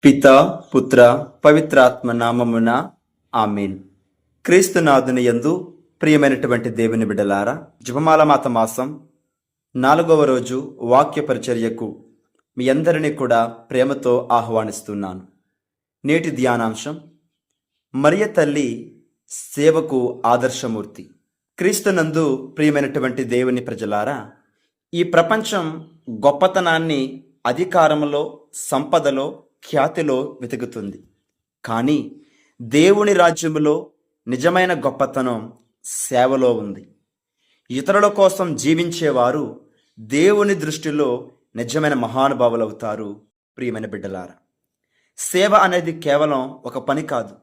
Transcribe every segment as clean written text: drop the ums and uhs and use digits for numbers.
పిత పుత్ర పవిత్రాత్మ నామమున ఆమేన్. క్రీస్తునాథుని యందు ప్రియమైనటువంటి దేవుని బిడ్డలారా, జపమాల మాత మాసం 4వ రోజు వాక్య పరిచర్యకు మీ అందరినీ కూడా ప్రేమతో ఆహ్వానిస్తున్నాను. నేటి ధ్యానాంశం మరియ తల్లి సేవకు ఆదర్శమూర్తి. క్రీస్తునందు ప్రియమైనటువంటి దేవుని ప్రజలారా, ఈ ప్రపంచం గొప్పతనాన్ని అధికారంలో, సంపదలో, ఖ్యాతిలో వెతుకుతుంది. కానీ దేవుని రాజ్యములో నిజమైన గొప్పతనం సేవలో ఉంది. ఇతరుల కోసం జీవించేవారు దేవుని దృష్టిలో నిజమైన మహానుభావులు అవుతారు. ప్రియమైన బిడ్డలారా, సేవ అనేది కేవలం ఒక పని కాదు,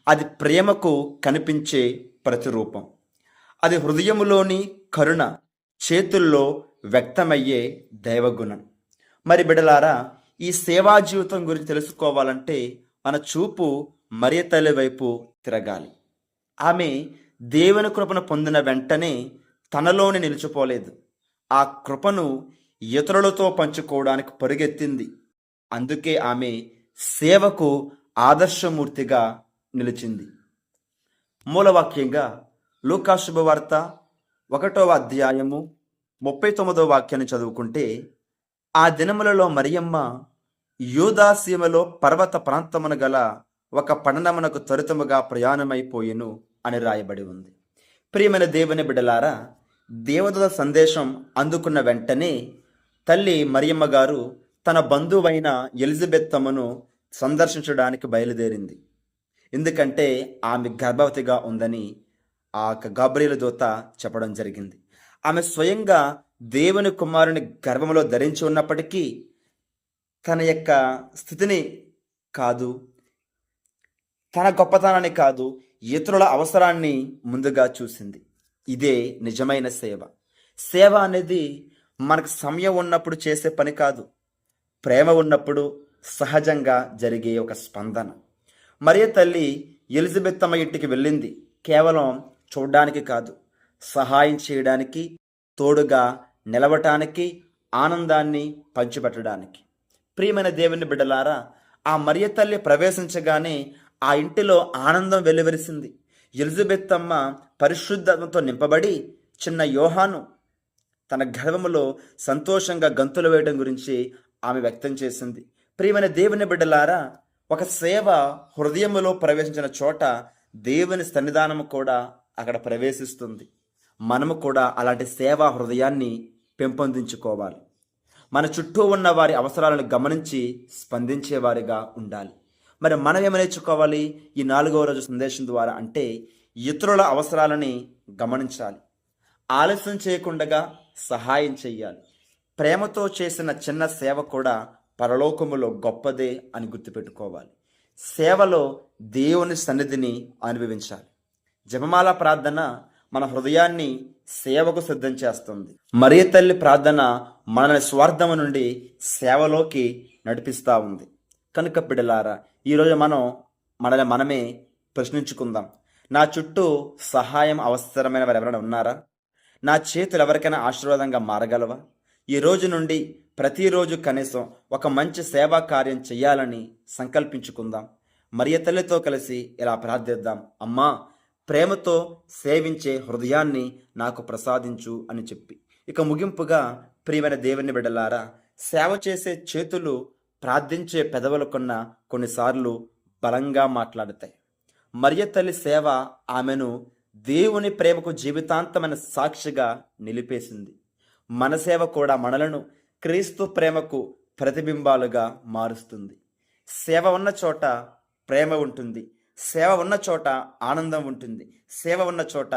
అది ప్రేమకు కనిపించే ప్రతిరూపం. అది హృదయములోని కరుణ చేతుల్లో వ్యక్తమయ్యే దైవగుణం. మరి బిడ్డలారా, ఈ సేవా జీవితం గురించి తెలుసుకోవాలంటే మన చూపు మరియ తల్లి వైపు తిరగాలి. ఆమె దేవుని కృపను పొందిన వెంటనే తనలోని నిలిచిపోలేదు. ఆ కృపను ఇతరులతో పంచుకోవడానికి పరుగెత్తింది. అందుకే ఆమె సేవకు ఆదర్శమూర్తిగా నిలిచింది. మూలవాక్యంగా లూకా శుభవార్త 1వ అధ్యాయము 39వ వాక్యాన్ని చదువుకుంటే, ఆ దినములలో మరియమ్మ యూదా సీమలో పర్వత ప్రాంతమున గల ఒక పట్టణమునకు త్వరితముగా ప్రయాణమైపోయెను అని రాయబడి ఉంది. ప్రియమైన దేవుని బిడ్డలారా, దేవదూత సందేశం అందుకున్న వెంటనే తల్లి మరియమ్మ గారు తన బంధువైన ఎలిజబెత్ అమ్మను సందర్శించడానికి బయలుదేరింది. ఎందుకంటే ఆమె గర్భవతిగా ఉందని ఆ గాబ్రియేలు దూత చెప్పడం జరిగింది. ఆమె స్వయంగా దేవుని కుమారుని గర్భంలో ధరించి ఉన్నప్పటికీ తన యొక్క స్థితిని కాదు, తన గొప్పతనాన్ని కాదు, ఇతరుల అవసరాన్ని ముందుగా చూసింది. ఇదే నిజమైన సేవ. సేవ అనేది మనకు సమయం ఉన్నప్పుడు చేసే పని కాదు, ప్రేమ ఉన్నప్పుడు సహజంగా జరిగే ఒక స్పందన. మరియ తల్లి ఎలిజబెత్ అమ్మ ఇంటికి వెళ్ళింది కేవలం చూడడానికి కాదు, సహాయం చేయడానికి, తోడుగా నిలవటానికి, ఆనందాన్ని పంచిపెట్టడానికి. ప్రియమైన దేవుని బిడ్డలారా, ఆ మరియ తల్లి ప్రవేశించగానే ఆ ఇంటిలో ఆనందం వెలువరిసింది. ఎలిజబెత్ అమ్మ పరిశుద్ధతతో నింపబడి చిన్న యోహాను తన గర్భములో సంతోషంగా గంతులు వేయడం గురించి ఆమె వ్యక్తం చేసింది. ప్రియమైన దేవుని బిడ్డలారా, ఒక సేవ హృదయములో ప్రవేశించిన చోట దేవుని సన్నిధానము కూడా అక్కడ ప్రవేశిస్తుంది. మనము కూడా అలాంటి సేవా హృదయాన్ని పెంపొందించుకోవాలి. మన చుట్టూ ఉన్న వారి అవసరాలను గమనించి స్పందించేవారిగా ఉండాలి. మరి మనం ఏమి నేర్చుకోవాలి ఈ 4వ రోజు సందేశం ద్వారా అంటే, ఇతరుల అవసరాలని గమనించాలి, ఆలస్యం చేయకుండా సహాయం చెయ్యాలి. ప్రేమతో చేసిన చిన్న సేవ కూడా పరలోకములో గొప్పదే అని గుర్తుపెట్టుకోవాలి. సేవలో దేవుని సన్నిధిని అనుభవించాలి. జపమాల ప్రార్థన మన హృదయాన్ని సేవకు సిద్ధం చేస్తుంది. మరియ తల్లి ప్రార్థన మనల్ని స్వార్థము నుండి సేవలోకి నడిపిస్తూ ఉంది. కనుక బిడ్డలారా, ఈరోజు మనల్ని మనమే ప్రశ్నించుకుందాం. నా చుట్టూ సహాయం అవసరమైన వారు ఎవరైనా ఉన్నారా? నా చేతులు ఎవరికైనా ఆశీర్వాదంగా మారగలవా? ఈ రోజు నుండి ప్రతిరోజు కనీసం ఒక మంచి సేవా కార్యం చేయాలని సంకల్పించుకుందాం. మరియ తల్లితో కలిసి ఇలా ప్రార్థిద్దాం. అమ్మా, ప్రేమతో సేవించే హృదయాన్ని నాకు ప్రసాదించు అని చెప్పి. ఇక ముగింపుగా ప్రియమైన దేవుని బిడ్డలారా, సేవ చేసే చేతులు ప్రార్థించే పెదవులకున్న కొన్నిసార్లు బలంగా మాట్లాడతాయి. మరియ తల్లి సేవ ఆమెను దేవుని ప్రేమకు జీవితాంతమైన సాక్షిగా నిలిపేసింది. మన సేవ కూడా మనలను క్రీస్తు ప్రేమకు ప్రతిబింబాలుగా మారుస్తుంది. సేవ ఉన్న చోట ప్రేమ ఉంటుంది, సేవ ఉన్న చోట ఆనందం ఉంటుంది, సేవ ఉన్న చోట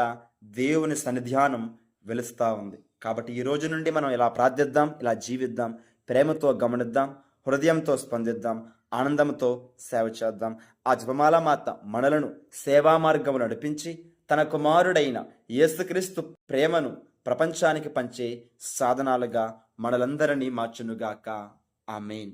దేవుని సన్నిధానం వెలుస్తూ ఉంది. కాబట్టి ఈ రోజు నుండి మనం ఇలా ప్రార్థిద్దాం, ఇలా జీవిద్దాం, ప్రేమతో గమనిద్దాం, హృదయంతో స్పందిద్దాం, ఆనందంతో సేవ చేద్దాం. ఆ జపమాల మాత మనలను సేవా మార్గము నడిపించి తన కుమారుడైన యేసుక్రీస్తు ప్రేమను ప్రపంచానికి పంచే సాధనాలుగా మనలందరినీ మార్చునుగాక. ఆమేన్.